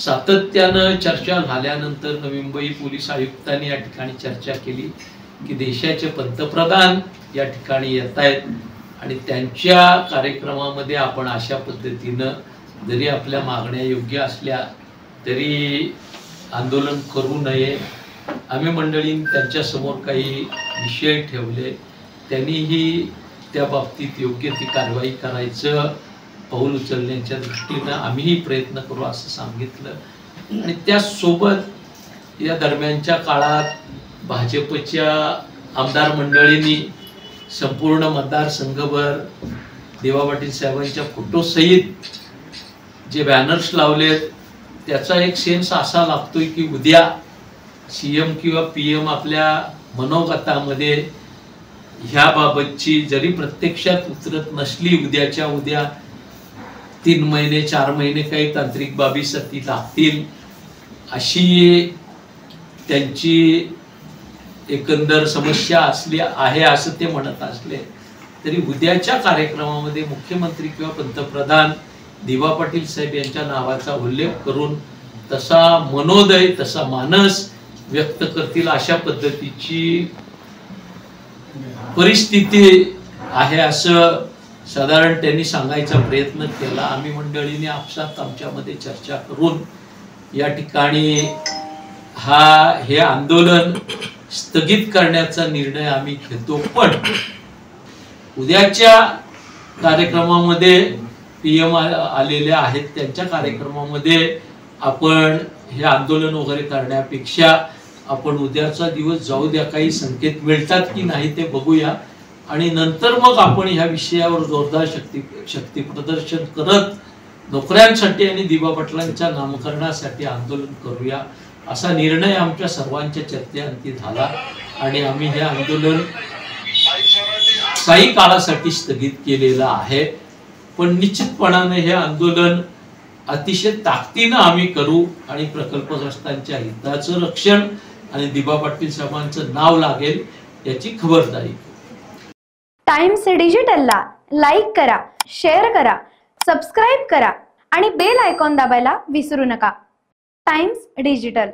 सातत्यानं चर्चा झाल्यानंतर नवी मुंबई पोलीस आयुक्तांनी या ठिकाणी चर्चा केली की देशाचे पंतप्रधान या ठिकाणी येत आहेत आणि त्यांच्या कार्यक्रमामध्ये आपण अशा पद्धतीनं जरी आपल्या मागण्या योग्य असल्या तरी आंदोलन करू नये। आम्ही मंडळींनी त्यांच्या समोर काही विषय ठेवले, त्यांनीही त्या बाबतीत योग्य ती कारवाई करायचं पाऊल उचलण्याच्या दृष्टीनं आम्हीही प्रयत्न करू असं सांगितलं। आणि त्यासोबत या दरम्यानच्या काळात भाजपच्या आमदार मंडळींनी संपूर्ण मतदारसंघभर दिवा पाटील साहेबांच्या फोटोसहित जे बॅनर्स लावलेत त्याचा एक सेन्स असा लागतोय की उद्या सीएम किंवा पीएम आपल्या मनोगतामध्ये ह्या बाबतची जरी प्रत्यक्षात उतरत नसली, उद्याच्या उद्या 3 महिने 4 महिने काही तांत्रिक बाबीसाठी लागतील अशी त्यांची एकंदर समस्या असली आहे असं ते म्हणत असले तरी उद्याच्या कार्यक्रमामध्ये मुख्यमंत्री किंवा पंतप्रधान दिवा पाटील साहेब यांच्या नावाचा उल्लेख करून तसा मनोदय तसा मानस व्यक्त करतील अशा पद्धतीची परिस्थिती आहे असं साधारण त्यांनी सांगायचा प्रयत्न केला। आम्ही मंडळीने आपसात आमच्यामध्ये चर्चा करून या ठिकाणी हे आंदोलन स्थगित करण्याचा निर्णय आम्ही घेतो। पण उद्याच्या कार्यक्रमामध्ये पीएम आलेले आहेत, त्यांच्या कार्यक्रमामध्ये आपण हे आंदोलन वगैरे करण्यापेक्षा आपण उद्याचा दिवस जाऊ द्या, काही संकेत मिळतात की नाही ते बघूया आणि नंतर मग आपण ह्या विषयावर जोरदार शक्ती प्रदर्शन करत नोकऱ्यांसाठी आणि दिवा पाटलांच्या नामकरणासाठी आंदोलन करूया असा निर्णय आमच्या सर्वांच्या चर्चेअंती झाला आणि आम्ही हे आंदोलन काही काळासाठी स्थगित केलेलं आहे। पण निश्चितपणाने हे आंदोलन अतिशय ताकदीनं आम्ही करू आणि प्रकल्पग्रस्तांच्या हिताचं रक्षण आणि दिवा पाटील साहेबांचं नाव लागेल याची खबरदारी। टाइम्स डिजिटलला लाईक करा, शेअर करा, सबस्क्राइब करा आणि बेल आयकॉन दाबायला विसरू नका। Times digital.